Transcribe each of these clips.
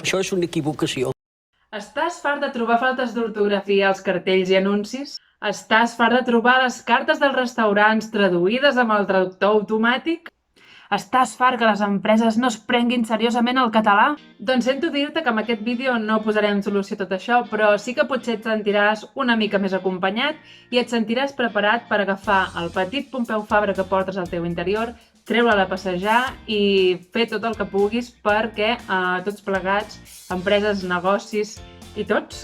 Això és una equivocació. Estàs fart de trobar faltes d'ortografia als cartells i anuncis? Estàs fart de trobar les cartes dels restaurants traduïdes amb el traductor automàtic? Estàs fart que les empreses no es prenguin seriosament el català? Doncs sento dir-te que amb aquest vídeo no posarem solució a tot això, però sí que potser et sentiràs una mica més acompanyat i et sentiràs preparat per agafar el petit Pompeu Fabra que portes al teu interior, treure-la a passejar i fer tot el que puguis perquè tots plegats, empreses, negocis i tots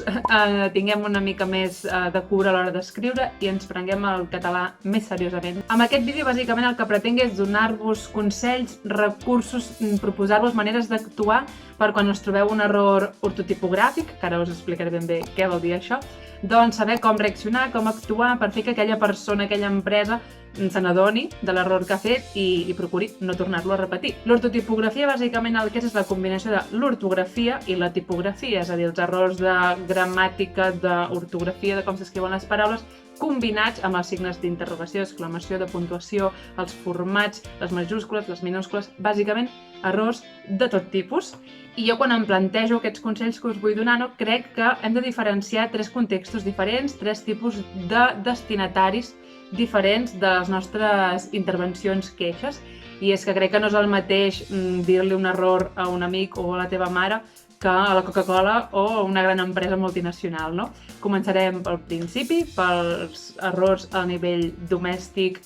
tinguem una mica més de cura a l'hora d'escriure i ens prenguem el català més seriosament. Amb aquest vídeo, bàsicament, el que pretenc és donar-vos consells, recursos, proposar-vos maneres d'actuar per quan us trobeu un error ortotipogràfic, que ara us explicaré ben bé què vol dir això, doncs saber com reaccionar, com actuar per fer que aquella persona, aquella empresa se n'adoni de l'error que ha fet i procuri no tornar-lo a repetir. L'ortotipografia, bàsicament, el que és la combinació de l'ortografia i la tipografia, és a dir, els errors de gramàtica, d'ortografia, de com s'escriuen les paraules, combinats amb els signes d'interrogació, exclamació, de puntuació, els formats, les majúscules, les minúscules, bàsicament errors de tot tipus. I jo quan em plantejo aquests consells que us vull donar, crec que hem de diferenciar tres contextos diferents, tres tipus de destinataris diferents de les nostres intervencions queixes. I és que crec que no és el mateix dir-li un error a un amic o a la teva mare que a la Coca-Cola o a una gran empresa multinacional, no? Començarem pel principi, pels errors a nivell domèstic,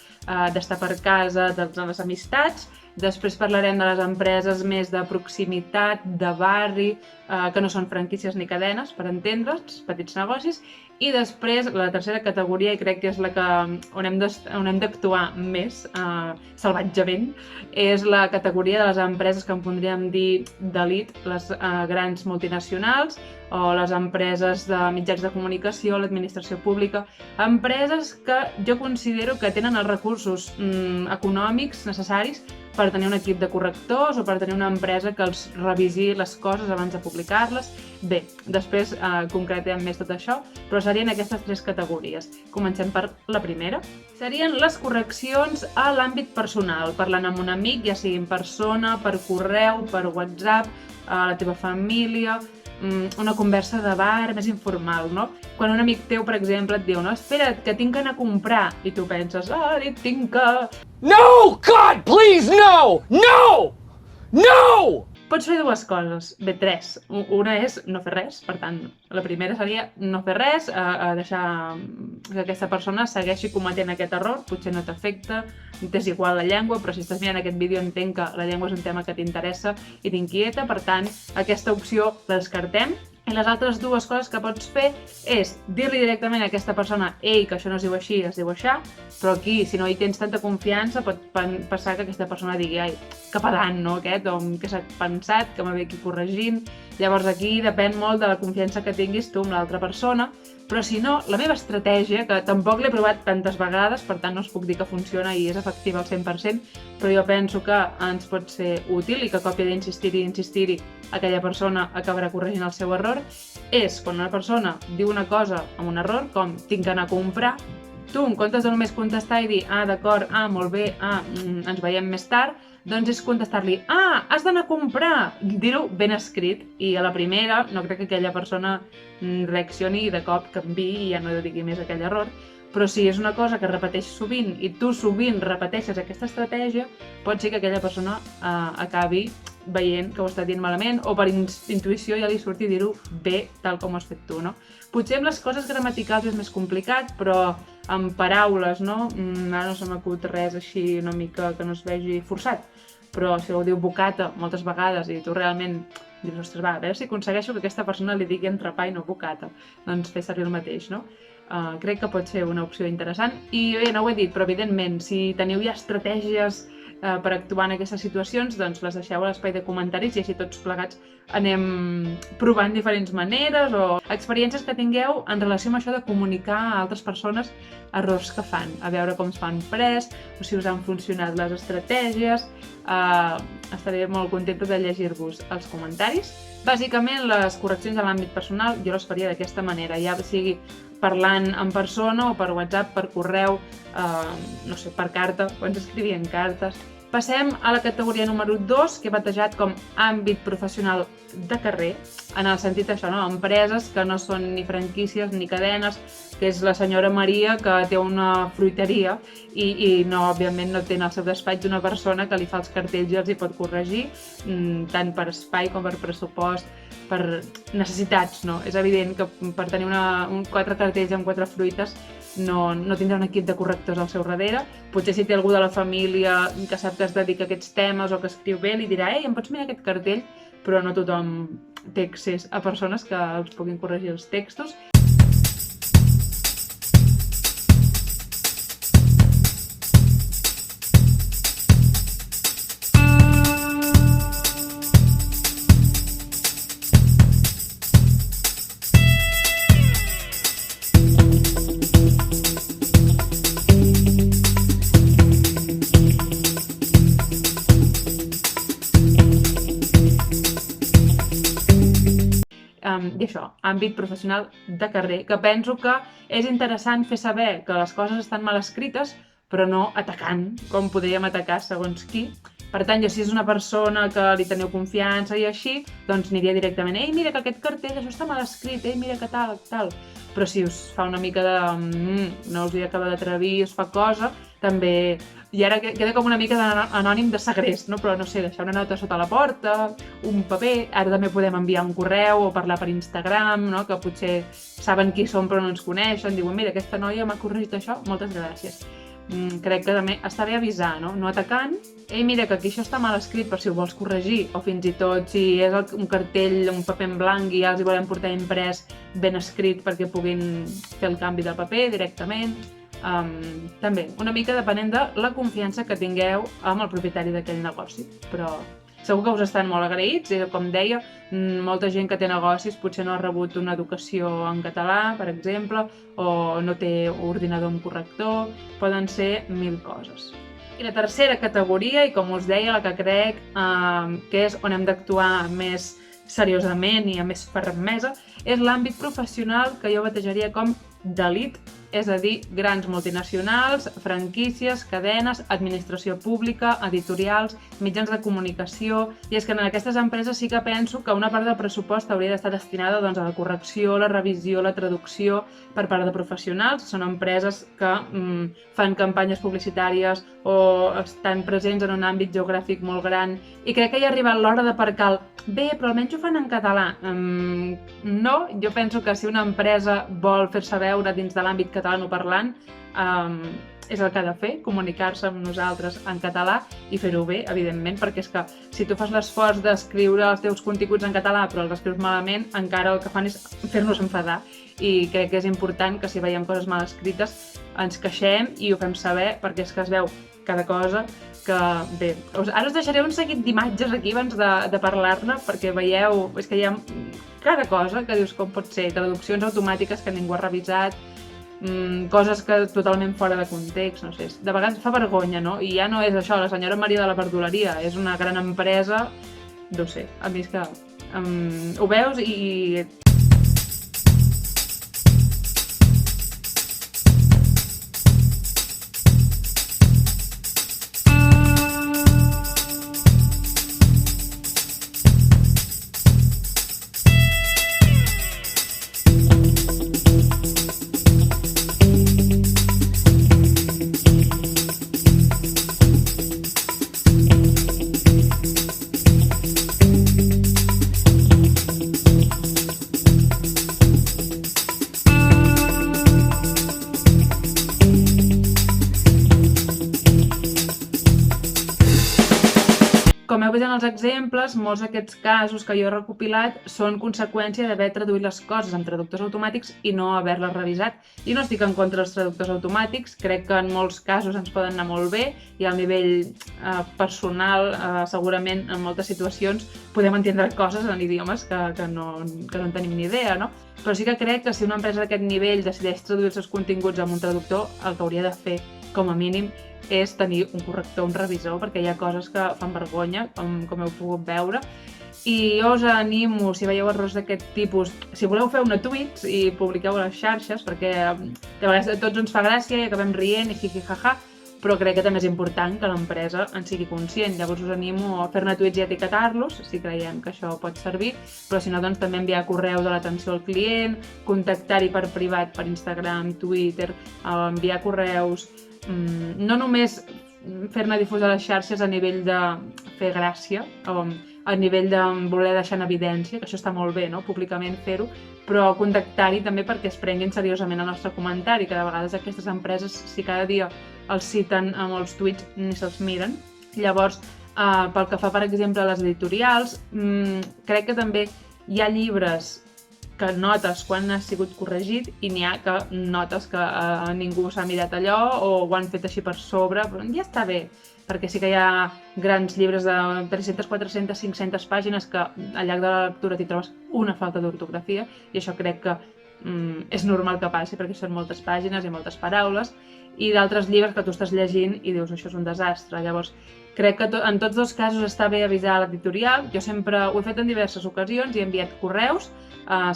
d'estar per casa, de les amistats. Després parlarem de les empreses més de proximitat, de barri, que no són franquícies ni cadenes, per entendre'ns, petits negocis. I després, la tercera categoria, i crec que és la on hem d'actuar més salvatgement, és la categoria de les empreses que en podríem dir d'elit, les grans multinacionals o les empreses de mitjans de comunicació, l'administració pública, empreses que jo considero que tenen els recursos econòmics necessaris per tenir un equip de correctors o per tenir una empresa que els revisi les coses abans de publicar-les. Bé, després concretem més tot això, però serien aquestes tres categories. Comencem per la primera. Serien les correccions a l'àmbit personal, parlant amb un amic, ja sigui en persona, per correu, per WhatsApp, a la teva família, una conversa de bar més informal, no? Quan un amic teu, per exemple, et diu, no, espera't, que tinc que anar a comprar, i tu penses, tinc que... No! God, please, no! No! No! Pots fer dues coses, bé, tres. Una és no fer res, per tant, la primera seria no fer res, deixar que aquesta persona segueixi cometent aquest error, potser no t'afecta, t'és igual la llengua, però si estàs mirant aquest vídeo entenc que la llengua és un tema que t'interessa i t'inquieta, per tant, aquesta opció la descartem. I les altres dues coses que pots fer és dir-li directament a aquesta persona ei, que això no es diu així, es diu aixà, però aquí, si no hi tens tanta confiança, pot passar que aquesta persona digui ai, que pedant, no, aquest, o què s'ha pensat, que m'ha aquí corregint. Llavors aquí depèn molt de la confiança que tinguis tu amb l'altra persona, però si no, la meva estratègia, que tampoc l'he provat tantes vegades, per tant no us puc dir que funciona i és efectiva al 100%, però jo penso que ens pot ser útil i que a còpia d'insistir-hi i insistir-hi aquella persona acabarà corregint el seu error, és quan una persona diu una cosa amb un error, com tinc que anar a comprar, tu, en comptes de només contestar i dir d'acord, molt bé, ens veiem més tard, doncs és contestar-li has d'anar a comprar, dir-ho ben escrit, i a la primera no crec que aquella persona reaccioni i de cop canviï i ja no digui més aquell error, però si és una cosa que repeteix sovint i tu sovint repeteixes aquesta estratègia, pot ser que aquella persona acabi veient que ho està dient malament o per intuïció ja li surti dir-ho bé tal com ho has fet tu, no? Potser amb les coses gramaticals és més complicat, però amb paraules, no? Ara no se m'acut res així una mica que no es vegi forçat, però si ho diu bocata moltes vegades i tu realment dius, ostres, va, a veure si aconsegueixo que aquesta persona li digui entrepà i no bocata, doncs fer servir el mateix, no? Crec que pot ser una opció interessant i bé, no ho he dit, però evidentment si teniu ja estratègies per actuar en aquestes situacions, doncs les deixeu a l'espai de comentaris i així tots plegats anem provant diferents maneres o experiències que tingueu en relació amb això de comunicar a altres persones errors que fan, a veure com es fan pres o si us han funcionat les estratègies. Estaré molt contenta de llegir-vos els comentaris. Bàsicament, les correccions a l'àmbit personal jo les faria d'aquesta manera, ja sigui parlant en persona o per WhatsApp, per correu, no sé, per carta, quan s'escrivien cartes, Passem a la categoria número 2, que he batejat com àmbit professional de carrer, en el sentit això, no? Empreses que no són ni franquícies ni cadenes, que és la senyora Maria que té una fruiteria i no, òbviament no té en el seu despatx una persona que li fa els cartells i els hi pot corregir, tant per espai com per pressupost, per necessitats, no? És evident que per tenir 4 cartells amb 4 fruites no tindrà un equip de correctors al seu darrere. Potser si té algú de la família que sap que es dedica a aquests temes o que escriu bé, li dirà «Ei, em pots mirar aquest cartell?» Però no tothom té accés a persones que els puguin corregir els textos. I això, àmbit professional de carrer, que penso que és interessant fer saber que les coses estan mal escrites, però no atacant, com podríem atacar segons qui. Per tant, jo si és una persona que li teniu confiança i així, doncs aniria directament «Ei, mira que aquest cartell, això està mal escrit, mira que tal, tal». Però si us fa una mica de no us hi acaba d'atrevir, us fa cosa, també... I ara queda com una mica anònim de segrest, no? Però no sé, deixar una nota sota la porta, un paper, ara també podem enviar un correu o parlar per Instagram, no? Que potser saben qui som però no ens coneixen, diuen mira, aquesta noia m'ha corregit això, moltes gràcies. Crec que també està bé avisar, no? No atacant, ei mira que aquí això està mal escrit per si ho vols corregir, o fins i tot si és un cartell, un paper en blanc i ja els hi volem portar imprès ben escrit perquè puguin fer el canvi de paper directament. També, una mica depenent de la confiança que tingueu amb el propietari d'aquell negoci, però segur que us estan molt agraïts i, com deia, molta gent que té negocis potser no ha rebut una educació en català, per exemple, o no té ordinador amb corrector, poden ser 1000 coses. I la tercera categoria, i com us deia, la que crec que és on hem d'actuar més seriosament i amb més fermesa, és l'àmbit professional que jo batejaria com d'elit, és a dir, grans multinacionals, franquícies, cadenes, administració pública, editorials, mitjans de comunicació... I és que en aquestes empreses sí que penso que una part del pressupost hauria d'estar destinada a la correcció, la revisió, la traducció per part de professionals. Són empreses que fan campanyes publicitàries o estan presents en un àmbit geogràfic molt gran i crec que ja ha arribat l'hora d'aparcar el «bé, però almenys ho fan en català». No, jo penso que si una empresa vol fer-se veure dins de l'àmbit catalanoparlant, és el que ha de fer, comunicar-se amb nosaltres en català i fer-ho bé, evidentment, perquè és que si tu fas l'esforç d'escriure els teus continguts en català però els escrius malament, encara el que fan és fer-nos enfadar. I crec que és important que si veiem coses mal escrites ens queixem i ho fem saber, perquè és que es veu cada cosa que... Bé, ara us deixaré un seguit d'imatges aquí abans de parlar-ne, perquè veieu, és que hi ha cada cosa que dius com pot ser, traduccions automàtiques que ningú ha revisat, coses que totalment fora de context, no sé, de vegades fa vergonya, no? I ja no és això, la senyora Maria de la verdoleria, és una gran empresa, no sé, a mi és que ho veus i... Com heu vist en els exemples, molts d'aquests casos que jo he recopilat són conseqüència d'haver traduït les coses amb traductors automàtics i no haver-les revisat. I no estic en contra dels traductors automàtics, crec que en molts casos ens poden anar molt bé i al nivell personal, segurament en moltes situacions, podem entendre coses en idiomes que no en tenim ni idea, no? Però sí que crec que si una empresa d'aquest nivell decideix traduir els seus continguts amb un traductor, el que hauria de fer, com a mínim, és tenir un corrector, un revisor, perquè hi ha coses que fan vergonya, com heu pogut veure. I jo us animo, si veieu errors d'aquest tipus, si voleu fer una tweets i publiqueu a les xarxes, perquè de vegades a tots ens fa gràcia i acabem rient i jijijaja, però crec que també és important que l'empresa en sigui conscient. Llavors us animo a fer-ne tuits i etiquetar-los, si creiem que això pot servir, però si no, doncs també enviar correus a l'atenció al client, contactar-hi per privat, per Instagram, Twitter, enviar correus, no només fer-ne difús a les xarxes a nivell de fer gràcia, o a nivell de voler deixar en evidència, que això està molt bé, no?, públicament fer-ho, però contactar-hi també perquè es prenguin seriosament el nostre comentari, que de vegades aquestes empreses, si cada dia els citen a molts tuits, ni se'ls miren. Llavors, pel que fa, per exemple, a les editorials, crec que també hi ha llibres que notes quan ha sigut corregit i n'hi ha que notes que ningú s'ha mirat allò o ho han fet així per sobre, però ja està bé, perquè sí que hi ha grans llibres de 300, 400, 500 pàgines que al llarg de la lectura t'hi trobes una falta d'ortografia i això crec que és normal que passi perquè són moltes pàgines i moltes paraules, i d'altres llibres que tu estàs llegint i dius això és un desastre. Llavors crec que en tots dos casos està bé avisar l'editorial. Jo sempre ho he fet en diverses ocasions i he enviat correus.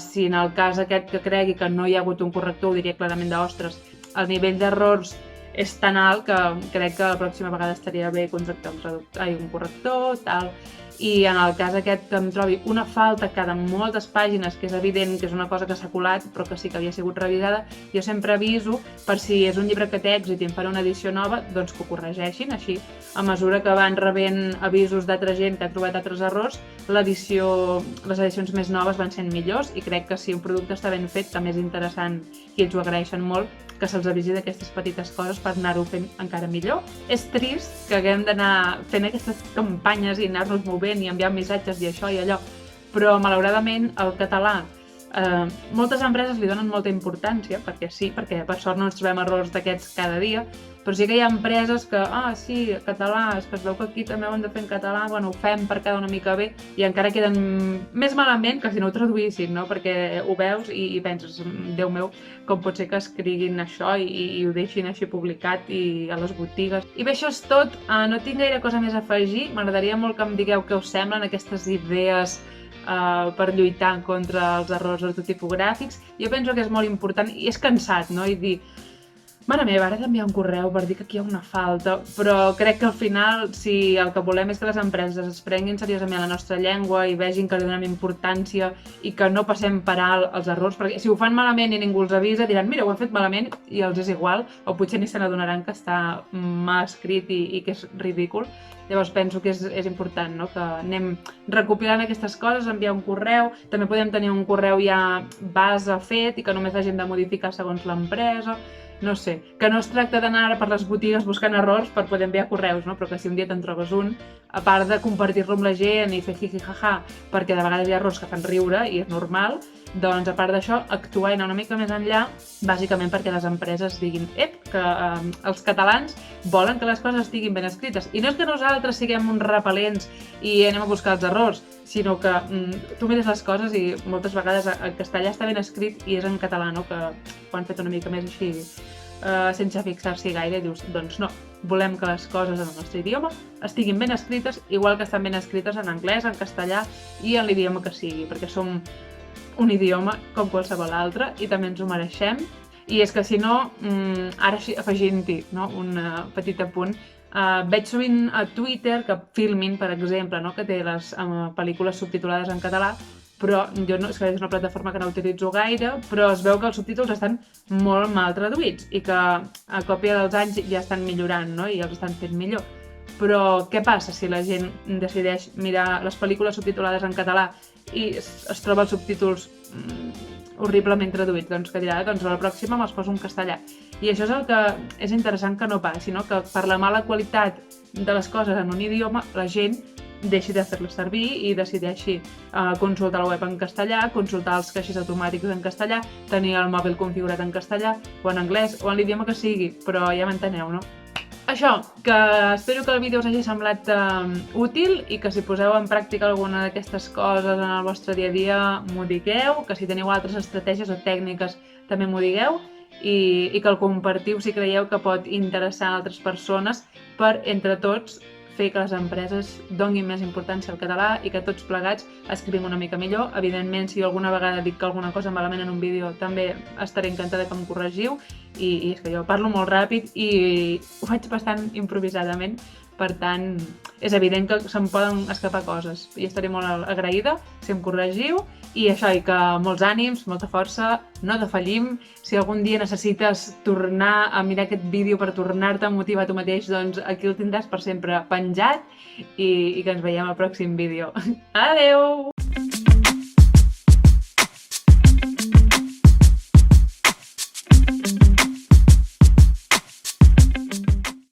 Si en el cas aquest que cregui que no hi ha hagut un corrector, ho diria clarament d'ostres, el nivell d'errors és tan alt que crec que la pròxima vegada estaria bé contractar un corrector, tal. I en el cas aquest que em trobi una falta cada moltes pàgines, que és evident que és una cosa que s'ha colat però que sí que havia sigut revisada, jo sempre aviso per si és un llibre que té èxit i em farà una edició nova, doncs que ho corregeixin. Així, a mesura que van rebent avisos d'altra gent que ha trobat altres errors, les edicions més noves van sent millors i crec que si un producte està ben fet també és interessant i ells ho agraeixen molt que se'ls avisi d'aquestes petites coses per anar-ho fent encara millor. És trist que haguem d'anar fent aquestes campanyes i anar-nos movent i enviar missatges i això i allò, però malauradament el català, moltes empreses li donen molta importància, perquè sí, perquè per sort no ens trobem errors d'aquests cada dia, però sí que hi ha empreses que, sí, català, és que es veu que aquí també ho hem de fer en català, bueno, ho fem per quedar una mica bé i encara queden més malament que si no ho traduïssin, no? Perquè ho veus i penses, Déu meu, com pot ser que escriguin això i ho deixin així publicat i a les botigues. I bé, això és tot, no tinc gaire cosa més a afegir, m'agradaria molt que em digueu què us semblen aquestes idees per lluitar contra els errors ortotipogràfics. Jo penso que és molt important i és cansat, no? I dir, mare meva, ara he d'enviar un correu per dir que aquí hi ha una falta, però crec que al final, si el que volem és que les empreses es prenguin seriosament la nostra llengua i vegin que li donem importància i que no passem per alt els errors, perquè si ho fan malament i ningú els avisa, diran, mira, ho he fet malament i els és igual, o potser ni se n'adonaran que està mal escrit i que és ridícul. Llavors penso que és important, no?, que anem recopilant aquestes coses, enviar un correu, també podem tenir un correu ja base fet i que només l'hagin de modificar segons l'empresa. No sé, que no es tracta d'anar per les botigues buscant errors per poder enviar correus, no? Però que si un dia te'n trobes un, a part de compartir-lo amb la gent i fer jiji-jaja, perquè de vegades hi ha errors que fan riure i és normal, doncs a part d'això, actuar i anar una mica més enllà, bàsicament perquè les empreses diguin que els catalans volen que les coses estiguin ben escrites. I no és que nosaltres siguem uns repel·lents i anem a buscar els errors, sinó que tu mires les coses i moltes vegades en castellà està ben escrit i és en català, no?, que ho han fet una mica més així sense fixar-s'hi gaire i dius, doncs no, volem que les coses en el nostre idioma estiguin ben escrites, igual que estan ben escrites en anglès, en castellà i en l'idioma que sigui, perquè som un idioma com qualsevol altre i també ens ho mereixem. I és que si no, ara afegint-hi, no?, un petit apunt, veig sovint a Twitter que Filmin, per exemple, no?, que té les pel·lícules subtitulades en català, però jo no, és que és una plataforma que no utilitzo gaire, però es veu que els subtítols estan molt mal traduïts i que a còpia dels anys ja estan millorant, no?, i els estan fent millor. Però què passa si la gent decideix mirar les pel·lícules subtitulades en català i es troba els subtítols horriblement traduïts? Doncs que dirà, doncs a la pròxima me'ls poso en castellà. I això és el que és interessant que no passi, no?, que per la mala qualitat de les coses en un idioma la gent deixi de fer-les servir i decideixi consultar la web en castellà, consultar els caixers automàtics en castellà, tenir el mòbil configurat en castellà o en anglès o en l'idioma que sigui, però ja m'enteneu, no? Això, que espero que el vídeo us hagi semblat útil i que si poseu en pràctica alguna d'aquestes coses en el vostre dia a dia m'ho digueu, que si teniu altres estratègies o tècniques també m'ho digueu i que el compartiu si creieu que pot interessar altres persones per, entre tots, fer que les empreses donguin més importància al català i que tots plegats escrivim una mica millor. Evidentment, si alguna vegada dic alguna cosa malament en un vídeo, també estaré encantada que em corregiu. I és que jo parlo molt ràpid i ho faig bastant improvisadament. Per tant, és evident que se'm poden escapar coses. I estaré molt agraïda si em corregiu. I això, i que molts ànims, molta força, no defallim. Si algun dia necessites tornar a mirar aquest vídeo per tornar-te a motivar tu mateix, doncs aquí el tindràs per sempre penjat i que ens veiem al pròxim vídeo. Adeu!